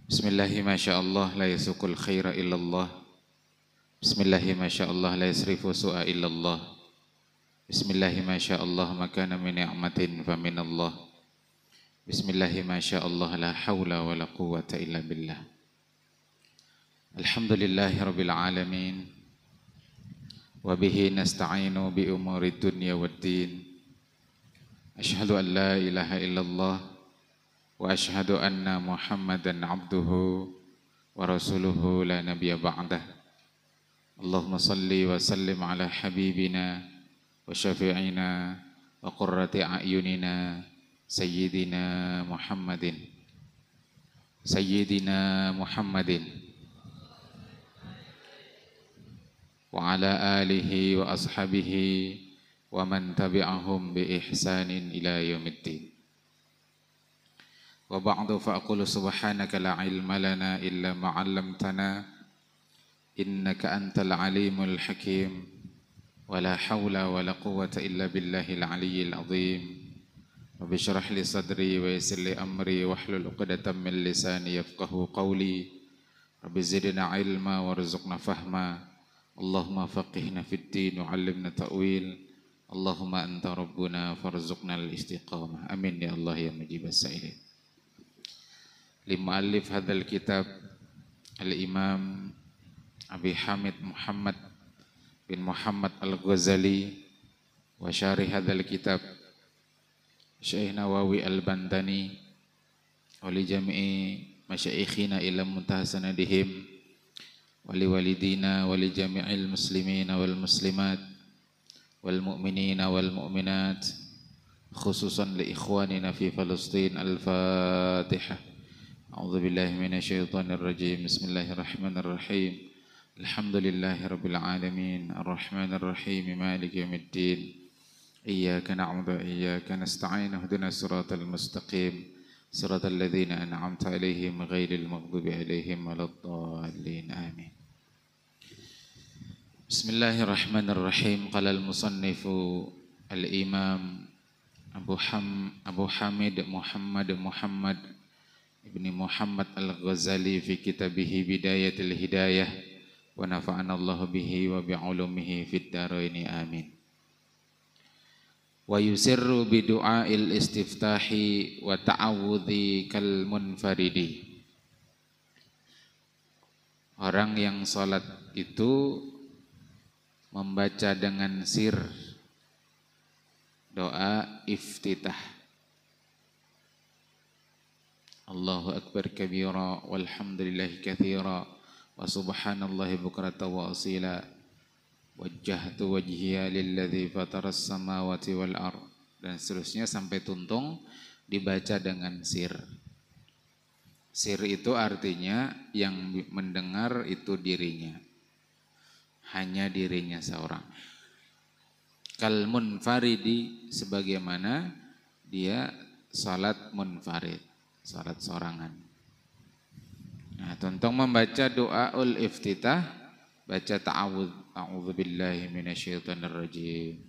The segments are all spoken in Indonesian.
Bismillahi masyaallah la yasukul khaira illallah. Bismillahi masyaallah la yasrifu su'a illallah. Bismillahi masyaallah makana min ni'matin faminallah. Bismillahi masyaallah la hawla wa la quwwata illa billah. Alhamdulillahi rabbil alamin. Wa bihi nasta'inu bi umuri dunya waddin. Ashhadu an la ilaha illallah wa ashhadu anna Muhammadan abduhu wa rasuluhu la nabiyya ba'dah. Allahumma salli wa sallim ala habibina wa syafi'ina wa qurrati a'yunina Sayyidina Muhammadin wa ala alihi wa ashabihi wa man tabi'ahum bi ihsanin ila yaumiddin. Wa ba'du fa aqulu subhanaka la ilma lana illa ma 'allamtana innaka antal alimul hakim wa la hawla wa la quwwata illa billahil aliyyil azim. Rabbi shrah li sadri wa yassir li amri wahlul 'uqdatam min lisani yafqahu qawli. Rabbi zidna ilma warzuqna fahma. Allahumma faqihna fid din wa 'allimna ta'wil. Allahumma anta rabbuna farzuqna al-istiqamah. Amin ya Allah ya mujibas sa'ilin. Limu'allif hadzal kitab al-Imam Abi Hamid Muhammad bin Muhammad Al-Ghazali wa syarih hadzal kitab Syekh Nawawi Al-Bantani wa li jami'i masyaikhina ila muntahasanadihim wa li walidina wa li jami'il muslimina wal muslimat wal mu'minina wal mu'minat khususan li ikhwanina fi Palestin. Al-Fatihah. A'udzu billahi minasyaitonir rajim. Bismillahirrahmanirrahim. Alhamdulillahi rabbil alamin. Arrahmanir rahim. Maliki yaumiddin. Iyyaka na'budu wa iyyaka nasta'in. Ihdinas siratal mustaqim. Siratal ladzina an'amta 'alaihim ghairil maghdubi 'alaihim waladdallin. Amin. Bismillahirrahmanirrahim. Qala al-musannifu al-imam Abu Hamid Muhammad Ibni Muhammad Al-Ghazali fi kitabihi Bidayatul Hidayah wa nafa'ana Allah bihi wa bi'ulumihi fid dharaini amin. Wa yusirru bi du'ail istiftahi wa ta'awudhi kal munfaridi. Orang yang salat itu membaca dengan sir doa iftitah. Allahu akbar kabira walhamdulillahi katsira wa subhanallahi bukratan wa asila wajjahtu wajhiya lilladzi fataras samawati wal ard, dan seterusnya sampai tuntung dibaca dengan sir. Sir itu artinya yang mendengar itu dirinya, hanya dirinya seorang. Kal munfaridi, sebagaimana dia salat munfarid, salat sorangan. Nah, tentang membaca doaul iftitah, baca ta'awudz, a'udzubillahi minasyaitonir rajim.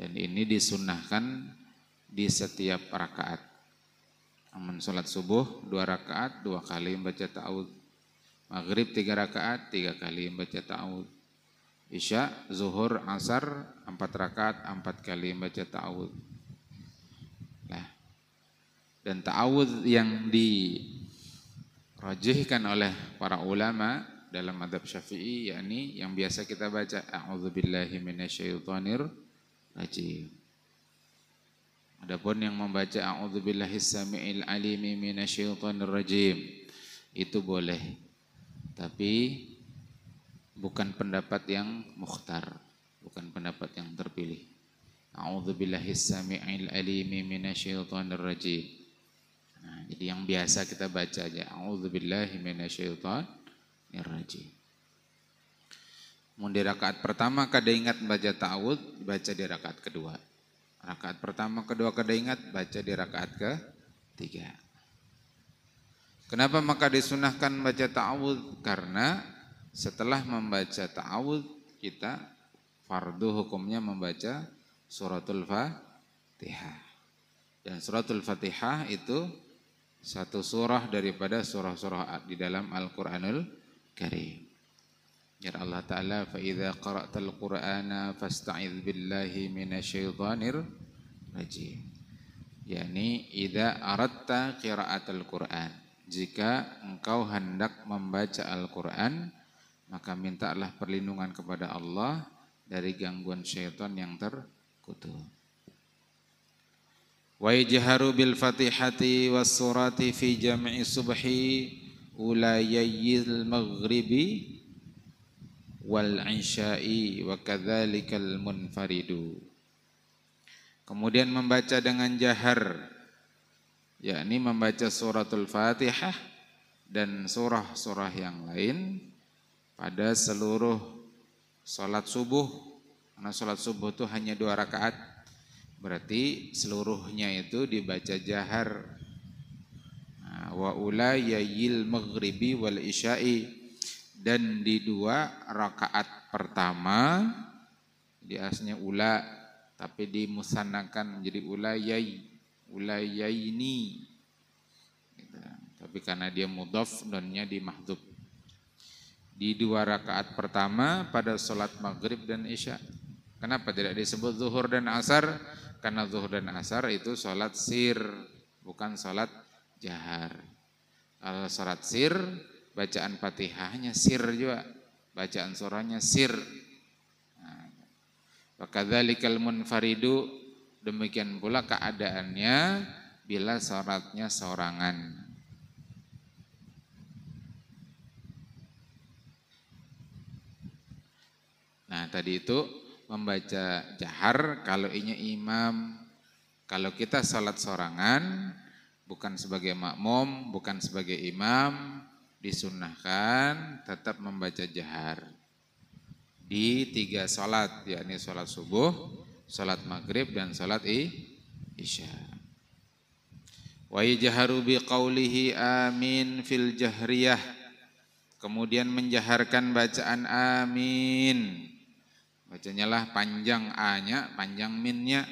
Dan ini disunnahkan di setiap rakaat. Amun salat subuh 2 rakaat 2 kali membaca ta'awudz. Maghrib 3 rakaat 3 kali membaca ta'awudz. Isya, zuhur, asar 4 rakaat 4 kali membaca ta'awudz. Dan ta'awudz yang dirajihkan oleh para ulama dalam mazhab Syafi'i, yakni yang biasa kita baca a'udzubillahi minasyaitonir rajim. Adapun yang membaca a'udzubillahis samiil alimi minasyaitonir rajim itu boleh, tapi bukan pendapat yang mukhtar, bukan pendapat yang terpilih. A'udzubillahis samiil alimi minasyaitonir rajim. Nah, jadi yang biasa kita baca aja a'udzubillahi minasyaitonir rajim. Mun di rakaat pertama kada ingat baca ta'awudz, baca di rakaat kedua. Rakaat pertama, kedua kada ingat, baca di rakaat ketiga. Kenapa maka disunahkan baca ta'awudz? Karena setelah membaca ta'awudz kita fardu hukumnya membaca suratul Fatihah. Dan suratul Fatihah itu satu surah daripada surah-surah di dalam Al-Qur'anul Karim. Ya Allah Ta'ala, fa idza qara'tal Qur'ana fasta'idz billahi minasyaitonir rajim. Yani idza aratta qira'atal Qur'an, jika engkau hendak membaca Al-Qur'an, maka mintalah perlindungan kepada Allah dari gangguan syaitan yang terkutuk. Wa yajharu bil Fatihati was surati fi jam'i subhi ulayayil maghribi wal isya'i wa kadzalikal munfaridu. Kemudian membaca dengan jahar, yakni membaca suratul Fatihah dan surah-surah yang lain pada seluruh salat subuh. Karena salat subuh itu hanya 2 rakaat, berarti seluruhnya itu dibaca jahar. Wa ulayayil maghribi wal isya'i, dan di 2 rakaat pertama, di asnya ula tapi dimusannakan menjadi ulayaini gitu. Tapi karena dia mudhaf, donnya di mahdhuf. Di 2 rakaat pertama pada salat maghrib dan isya. Kenapa tidak disebut zuhur dan asar? Karena zuhur dan asar itu salat sir, bukan salat jahar. Kalau salat sir, bacaan Fatihahnya sir juga, bacaan surahnya sir. Wa kadzalikal munfaridu, demikian pula keadaannya bila salatnya sorangan. Nah, tadi itu membaca jahar kalau inya imam. Kalau kita salat sorangan, bukan sebagai makmum, bukan sebagai imam, disunnahkan tetap membaca jahar di 3 salat, yakni salat subuh, salat maghrib, dan salat isya. Wa yajharu biqaulihi amin fil jahriyah, kemudian menjaharkan bacaan amin. Bacanya lah panjang a-nya, panjang min-nya.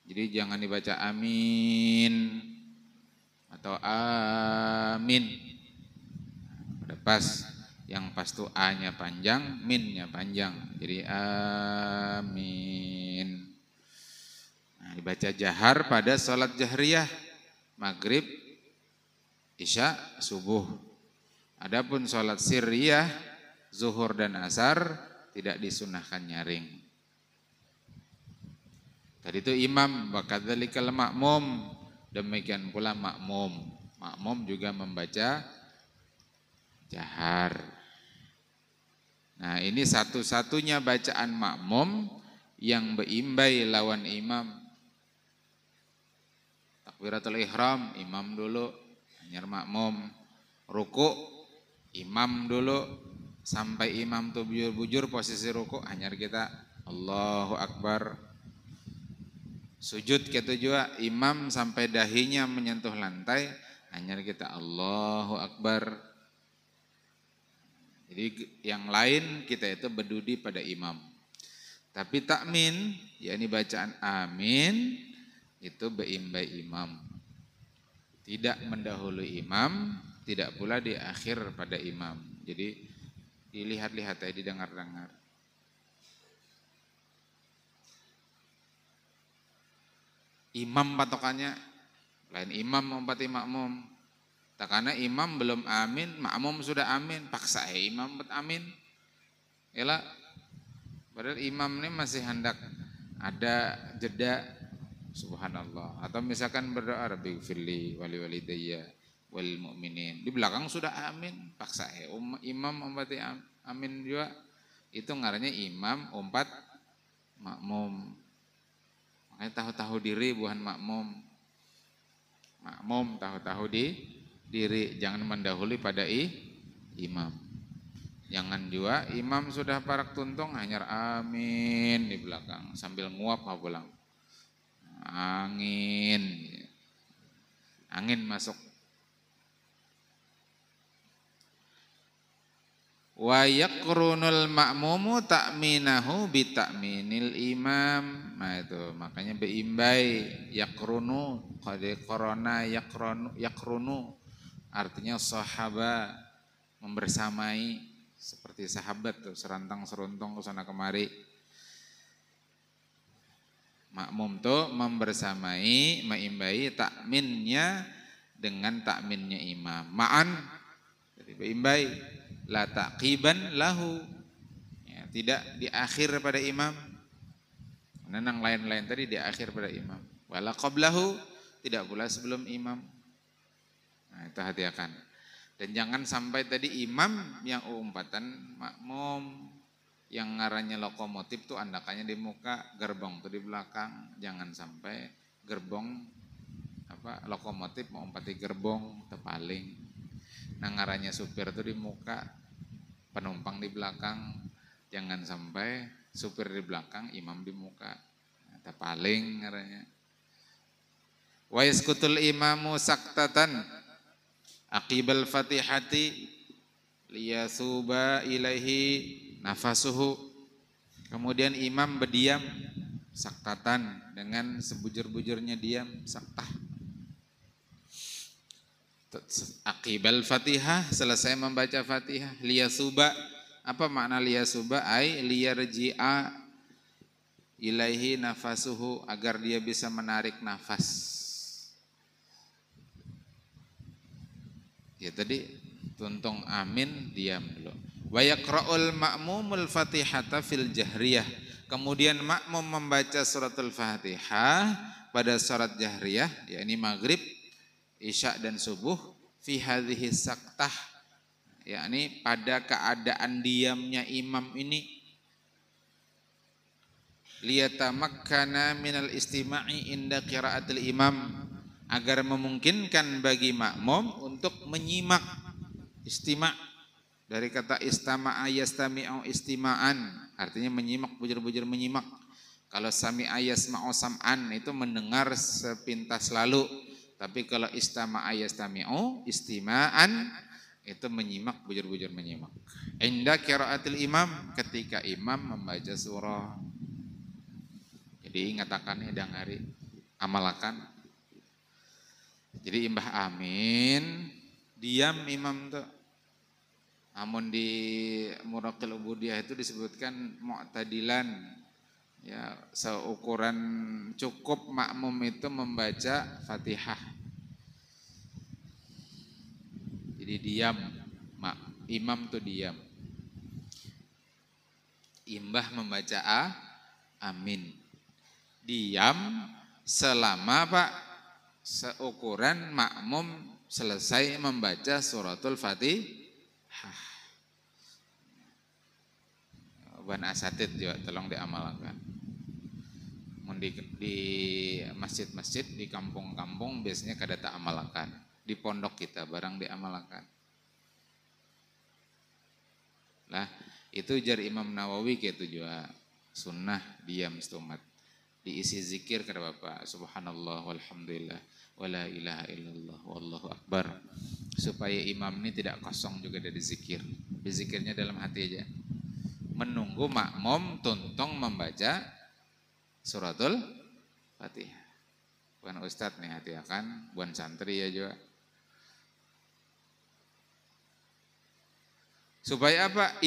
Jadi jangan dibaca amin atau amin. Udah pas. Yang pas tuh a-nya panjang, min-nya panjang. Jadi amin. Nah, dibaca jahar pada salat jahriyah, maghrib, isya, subuh. Adapun salat sirriyah, zuhur dan asar, tidak disunahkan nyaring. Tadi itu imam, wa kadzalikal makmum, demikian pula makmum. Makmum juga membaca jahar. Nah, ini satu-satunya bacaan makmum yang beimbai lawan imam. Takbiratul ihram, imam dulu, hanyar makmum. Ruku, imam dulu, sampai imam tuh bujur-bujur posisi ruku, hanyar kita Allahu Akbar. Sujud kita juga, imam sampai dahinya menyentuh lantai, hanyar kita Allahu Akbar. Jadi yang lain kita itu berdudi pada imam. Tapi takmin, yakni bacaan amin, itu beimbai imam. Tidak mendahului imam, tidak pula di akhir pada imam. Jadi dilihat-lihat aja, didengar-dengar. Imam patokannya, lain imam mempati makmum. Karena imam belum amin, makmum sudah amin, paksa imam buat amin. Yalah, padahal imam ini masih hendak ada jeda, subhanallah. Atau misalkan berdoa, Rabbi gfirli wali walidayya wal mu'minin. Di belakang sudah amin, paksa imam umpati amin juga. Itu ngarannya imam umpat makmum. Makanya tahu-tahu diri bukan makmum. Makmum tahu-tahu diri, jangan mendahului pada imam. Jangan juga imam sudah parak tuntung hanyar amin di belakang sambil nguap pulang. Angin masuk. Wa yaqrunul ma'mumu ta'minahu bi ta'minil imam. Nah itu makanya beimbai yaqrunu qad qarana yaqrunu artinya sahaba membersamai seperti sahabat tuh serantang seruntung ke sana kemari. Makmum tuh membersamai meimbai takminnya dengan takminnya imam. Ma'an jadi beimbai la taqiban lahu ya, tidak di akhir pada imam. Yang lain-lain tadi di akhir pada imam. Wala qablahu tidak pula sebelum imam. Nah, itu hati-hati. Dan jangan sampai tadi imam yang umpatan makmum yang ngarannya lokomotif tuh andakannya di muka, gerbong tuh di belakang. Jangan sampai gerbong lokomotif mau umpati gerbong tepaling. Nah ngarannya supir tuh di muka, penumpang di belakang. Jangan sampai supir di belakang, imam di muka. Tepaling ngarannya. Wa yaskutul imamu saktatan aqibal fatihati liyasuba ilaihi nafasuhu. Kemudian imam berdiam saktatan dengan sebujur-bujurnya diam saktah. Aqibal fatihah selesai membaca fatihah liyasuba. Apa makna liyasuba? Ai liyarji'a ilaihi nafasuhu agar dia bisa menarik nafas. Ya tadi tuntung amin diam dulu. Wa yaqra'ul ma'mumul fatihata fil jahriyah. Kemudian makmum membaca suratul Fatihah pada salat jahriyah yakni maghrib, isya dan subuh fi hadhihi saktah yakni pada keadaan diamnya imam ini liyatamakkana minal istima'i inda qiraatil imam agar memungkinkan bagi makmum untuk menyimak istima' dari kata istama'a yastami'u istima'an artinya menyimak bujur-bujur menyimak. Kalau sami'a yasma'u sam'an itu mendengar sepintas lalu. Tapi kalau istama'a yastami'u istima'an itu menyimak bujur-bujur menyimak. Inda qiraatil imam ketika imam membaca surah. Jadi ingatakan hidang hari amalakan. Jadi imbah amin diam imam tuh. Namun di Muraqil Ubudiyah itu disebutkan mu'tadilan. Ya, seukuran cukup makmum itu membaca Fatihah. Jadi diam, imam tuh diam. Imbah membaca amin. Diam selama seukuran makmum selesai membaca suratul Fatihah. Ban asatid juga tolong diamalkan. Di masjid-masjid, di kampung-kampung biasanya kada tak amalkan. Di pondok kita barang diamalkan. Lah, itu jar Imam Nawawi gitu juga sunnah diam setumat. Diisi zikir kepada Bapak subhanallah walhamdulillah wala ilaha illallah wallahu akbar. Supaya imam ini tidak kosong juga dari zikir. Berzikirnya dalam hati aja. Menunggu makmum tuntung membaca suratul Fatihah. Bukan ustadz nih hati akan, bukan santri ya juga. Supaya apa?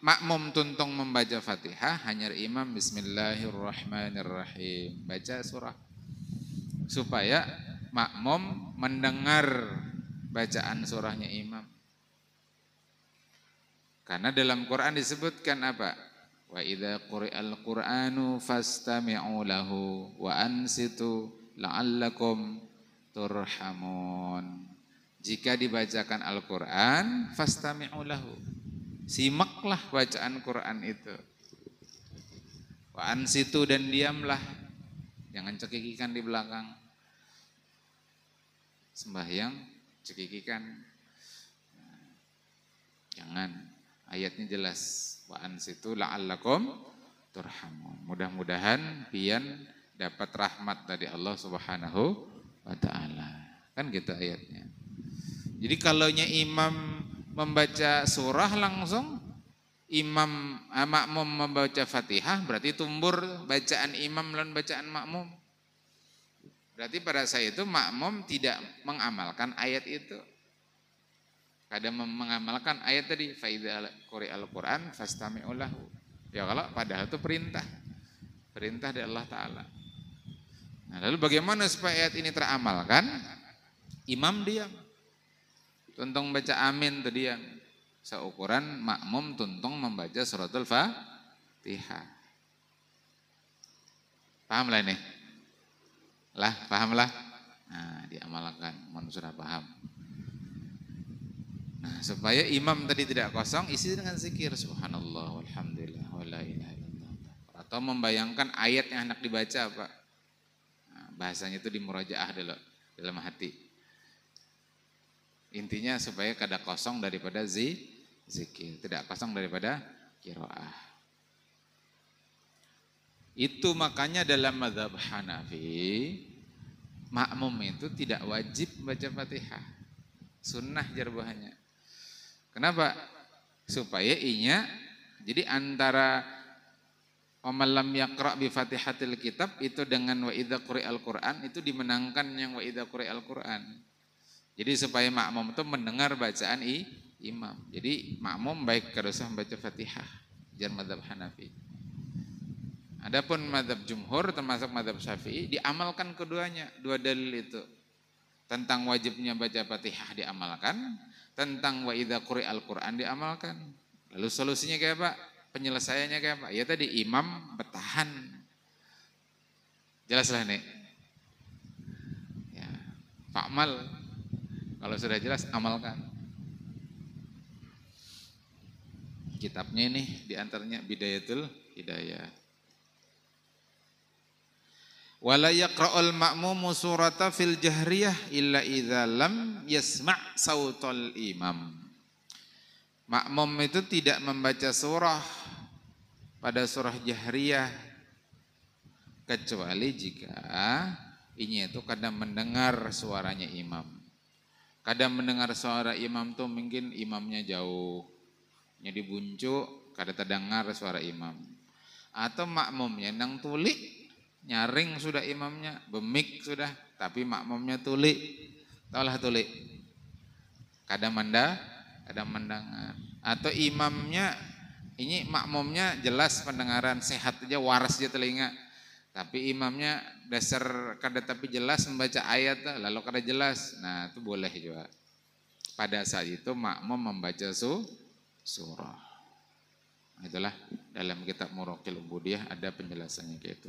Makmum tuntung membaca Fatihah, hanya imam bismillahirrahmanirrahim. Baca surah. Supaya makmum mendengar bacaan surahnya imam. Karena dalam Quran disebutkan apa? Wa idza quri'al Qur'anu fastami'u lahu wa ansitu la'allakum turhamun. Jika dibacakan Al-Qur'an fastami'u lahu. Simaklah bacaan Quran itu. Wa ansitu dan diamlah. Jangan cekikikan di belakang. Sembahyang cekikikan. Jangan. Ayatnya jelas, wa ansitu la'allakum turhamun. Mudah-mudahan pian dapat rahmat dari Allah Subhanahu wa taala. Kan gitu ayatnya. Jadi kalaunya imam membaca surah langsung makmum membaca Fatihah, berarti tumbur bacaan imam lawan bacaan makmum. Berarti pada saat itu makmum tidak mengamalkan ayat itu. Kadang mengamalkan ayat tadi faidza quri'al Qur'an fastami'u lahu. Ya kalau padahal itu perintah dari Allah Ta'ala. Nah, lalu bagaimana supaya ayat ini teramalkan? Imam diam. Tuntung baca amin itu diam. Seukuran makmum tuntung membaca suratul Fatihah. Paham lah ini? Paham lah? Nah, diamalkan, mohon sudah paham. Nah, supaya imam tadi tidak kosong, isi dengan zikir subhanallah walhamdulillah wala ilaha illallah. Atau membayangkan ayat yang hendak dibaca apa. Nah, bahasanya itu di murajaah dulu dalam hati. Intinya supaya kada kosong daripada zikir, tidak kosong daripada qiraah. Itu makanya dalam mazhab Hanafi makmum itu tidak wajib baca Fatihah. Sunnah jarbahannya. Kenapa? Supaya jadi antara Omalam yaqra' bi Fatihatil kitab itu dengan wa idza quri'al Qur'an itu dimenangkan yang wa idza quri'al Qur'an. Jadi supaya makmum itu mendengar bacaan imam. Jadi makmum baik kada usah membaca Fatihah. Jar mazhab Hanafi. Adapun mazhab jumhur termasuk mazhab Syafi'i diamalkan keduanya, dua dalil itu. Tentang wajibnya baca Fatihah diamalkan, tentang wa idza quri'al Qur'an diamalkan. Lalu solusinya kayak apa? Penyelesaiannya kayak apa? Ya tadi imam bertahan. Jelaslah nih. Ya, fa'mal. Kalau sudah jelas amalkan. Kitabnya ini diantaranya Bidayatul Hidayah. Wala yaqra'ul ma'mumu surata fil jahriyah illa idza lam yasma' sautal imam. Makmum itu tidak membaca surah pada surah jahriyah kecuali jika ini itu kadang mendengar suaranya imam. Kadang mendengar suara imam tuh mungkin imamnya jauh, jadi buncuk, kada terdengar suara imam. Atau makmumnya nang tulik, nyaring sudah imamnya, bemik sudah, tapi makmumnya tulik. Taulah tulik. Kadang mendengar. Atau imamnya, ini makmumnya jelas pendengaran, sehat aja, waras aja telinga. Tapi imamnya dasar kada tapi jelas membaca ayat, lalu kada jelas. Nah itu boleh juga. Pada saat itu makmum membaca surah. Itulah dalam kitab Muraqil Ubudiyah ada penjelasannya kayak itu.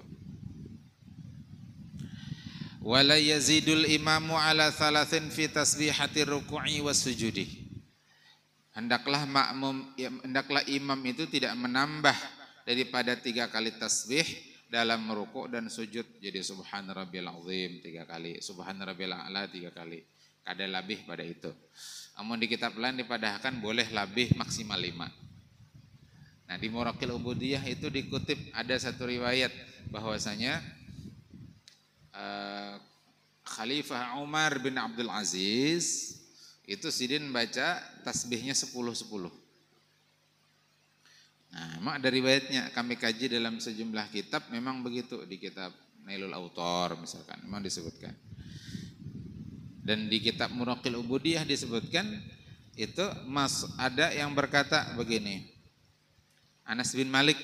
Wala yazidul imamu ala thalathin fi tasbihati ruku'i was sujudi. Hendaklah imam itu tidak menambah daripada 3 kali tasbih dalam rukuk dan sujud. Jadi subhana rabbiyal azim 3 kali, subhana rabbiyal a'la 3 kali. Kada lebih pada itu. Namun di kitab lain dipadahkan boleh lebih maksimal 5. Nah di Muraqil Ubudiyah itu dikutip ada satu riwayat bahwasanya Khalifah Umar bin Abdul Aziz itu sidin baca tasbihnya 10-10. Nah, memang ada riwayatnya, kami kaji dalam sejumlah kitab memang begitu, di kitab Nailul Autor misalkan memang disebutkan. Dan di kitab Muraqil Ubudiyah disebutkan itu ada yang berkata begini. Anas bin Malik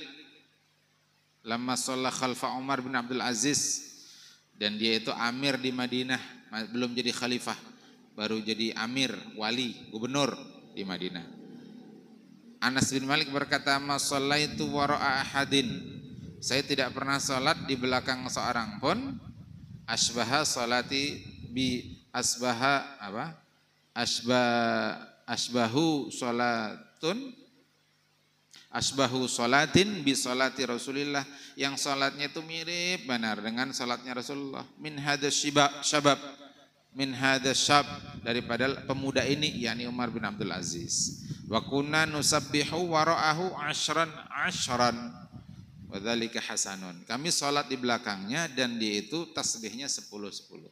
lamma shalla khalfa Umar bin Abdul Aziz, dan dia itu amir di Madinah, belum jadi khalifah, baru jadi amir, wali, gubernur di Madinah. Anas bin Malik berkata, "Ma shallaitu wara'a ahadin." Saya tidak pernah salat di belakang seorang pun asbaha salati bi asbaha apa? Asbahu salatin bi salati Rasulillah, yang salatnya itu mirip benar dengan salatnya Rasulullah. Min hadza syabab min hadza syab, daripada pemuda ini yakni Umar bin Abdul Aziz. Wa kunna nusabbihu wara'ahu ashran wa dzalika hasanun. Kami salat di belakangnya dan dia itu tasbihnya 10-10.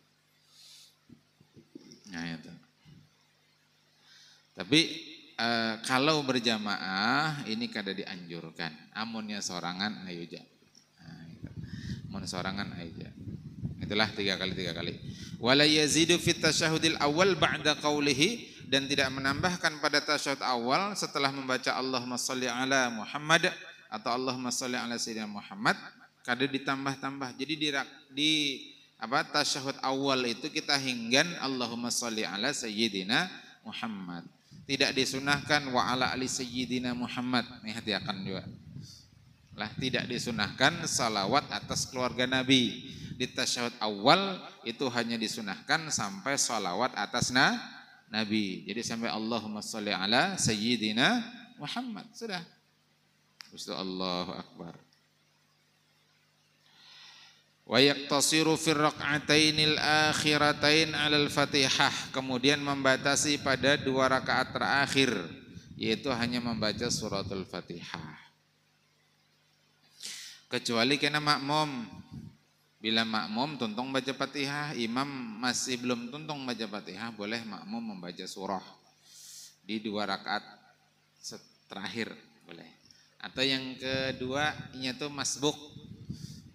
Nah itu. Tapi kalau berjamaah ini kada dianjurkan. Amunnya sorangan ayo ja. Nah, itu. Mun sorangan ayo ja. Itulah 3 kali. Wala yazidu fit tasyahudil awal ba'da qaulihi, dan tidak menambahkan pada tasyahud awal setelah membaca Allahumma shalli ala Muhammad atau Allahumma shalli ala sayyidina Muhammad, kada ditambah-tambah. Jadi di tasyahud awal itu kita hinggan Allahumma shalli ala sayyidina Muhammad. Tidak disunahkan wa ala ali sayyidina Muhammad. Nih hati-hati juga. Lah tidak disunahkan salawat atas keluarga Nabi. Di tasyahud awal itu hanya disunahkan sampai salawat atas Nabi. Jadi sampai Allahumma shalli ala sayyidina Muhammad. Sudah. Ustaz Allahu Akbar. Wa yaqtasiru fir rak'atainil akhiratain 'alal Fatihah, kemudian membatasi pada 2 rakaat terakhir, yaitu hanya membaca suratul Fatihah. Kecuali kena makmum. Bila makmum tuntung baca Fatihah, imam masih belum tuntung baca Fatihah, boleh makmum membaca surah di 2 rakaat terakhir, boleh. Atau yang kedua ini tuh masbuk.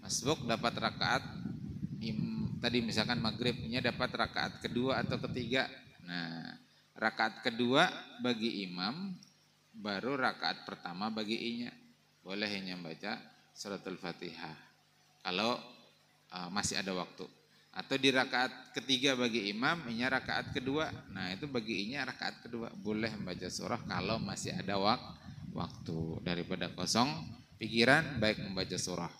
Masbuk dapat rakaat tadi misalkan maghribnya dapat rakaat kedua atau ketiga. Nah, rakaat kedua bagi imam, baru rakaat pertama bagi inya. Boleh hanya baca suratul Fatihah kalau masih ada waktu. Atau di rakaat ketiga bagi imam, inya rakaat kedua. Nah, itu bagi inya rakaat kedua boleh membaca surah kalau masih ada waktu, daripada kosong pikiran baik membaca surah.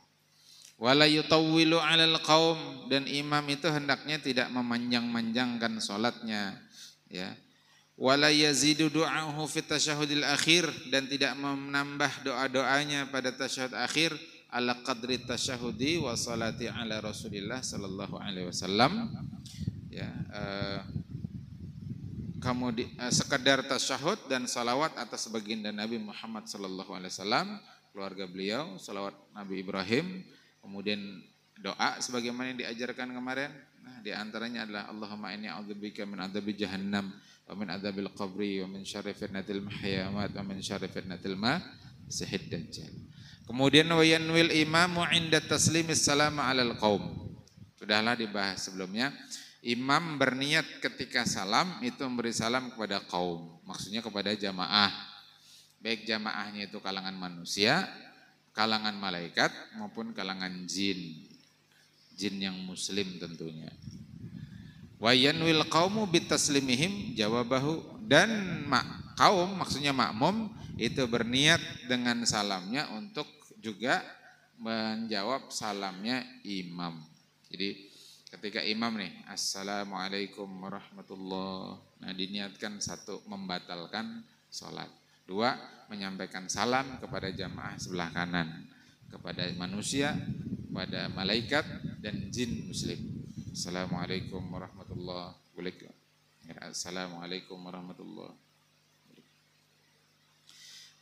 Wala yutawwilu 'alal qaum, dan imam itu hendaknya tidak memanjang-manjangkan salatnya, ya. Wala yazidu du'ahu fit tasyahudil akhir, dan tidak menambah doa-doanya pada tasyahud akhir ala qadri tasyahudi wa salati ala Rasulillah sallallahu alaihi wasallam, ya. Sekedar tasyahud dan salawat atas baginda Nabi Muhammad sallallahu alaihi wasallam, keluarga beliau, salawat Nabi Ibrahim. Kemudian doa sebagaimana yang diajarkan kemarin. Nah, di antaranya adalah Allahumma inni a'udzubika min adzabi jahannam wa min adzabil qabri wa min syarri fitnatil mahya wa min syarri fitnatil masiihid dajjal. Kemudian wa yanwil imamu 'inda taslimis salam 'alal qaum. Sudahlah dibahas sebelumnya. Imam berniat ketika salam itu memberi salam kepada kaum, maksudnya kepada jamaah. Baik jamaahnya itu kalangan manusia, kalangan malaikat maupun kalangan jin yang muslim tentunya. Wa yanwil qaumu bitaslimihim jawabahu, dan kaum maksudnya makmum itu berniat dengan salamnya untuk juga menjawab salamnya imam. Jadi ketika imam nih assalamualaikum warahmatullah, nah diniatkan 1 membatalkan sholat, 2 menyampaikan salam kepada jamaah sebelah kanan, kepada manusia, kepada malaikat dan jin muslim. Assalamualaikum warahmatullahi wabarakatuh. Assalamualaikum warahmatullahi wabarakatuh.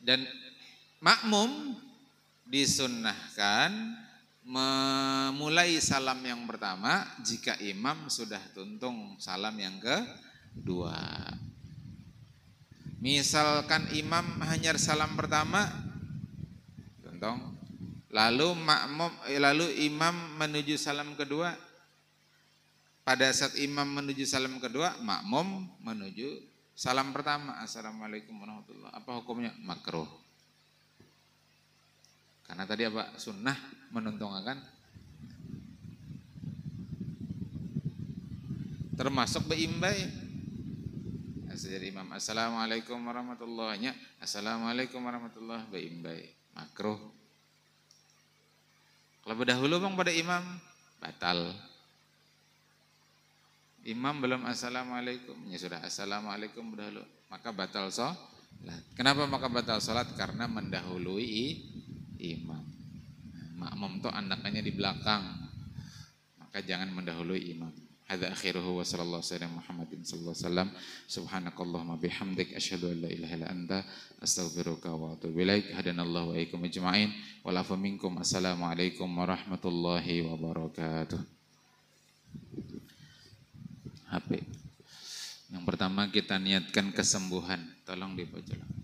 Dan makmum disunnahkan memulai salam yang pertama jika imam sudah tuntung salam yang kedua. Misalkan imam hanya salam pertama, contoh, lalu imam menuju salam kedua. Pada saat imam menuju salam kedua, makmum menuju salam pertama. Assalamualaikum warahmatullahi wabarakatuh. Apa hukumnya? Makruh. Karena tadi apa? Sunnah menuntungkan. Termasuk beimbai. Jadi imam assalamualaikum warahmatullahi wabarakatuh, assalamualaikum warahmatullahi wabarakatuh, makruh. Kalau berdahulu bang pada imam batal. Imam belum assalamualaikum, ya sudah assalamualaikum berdahulu, maka batal sholat. Kenapa maka batal sholat? Karena mendahului imam. Makmum tuh andakannya di belakang, maka jangan mendahului imam. Hadza akhiruhu wa sallallahu alaihi Muhammadin sallallahu alaihi wasallam. Subhanakallahumma bihamdik asyhadu an la ilaha illa anta astaghfiruka wa atubu ilaik. Hadanallahu wa iyyakum ajma'in. Wa lafa minkum. Assalamualaikum warahmatullahi wabarakatuh. HP. Yang pertama kita niatkan kesembuhan. tolong dibaca.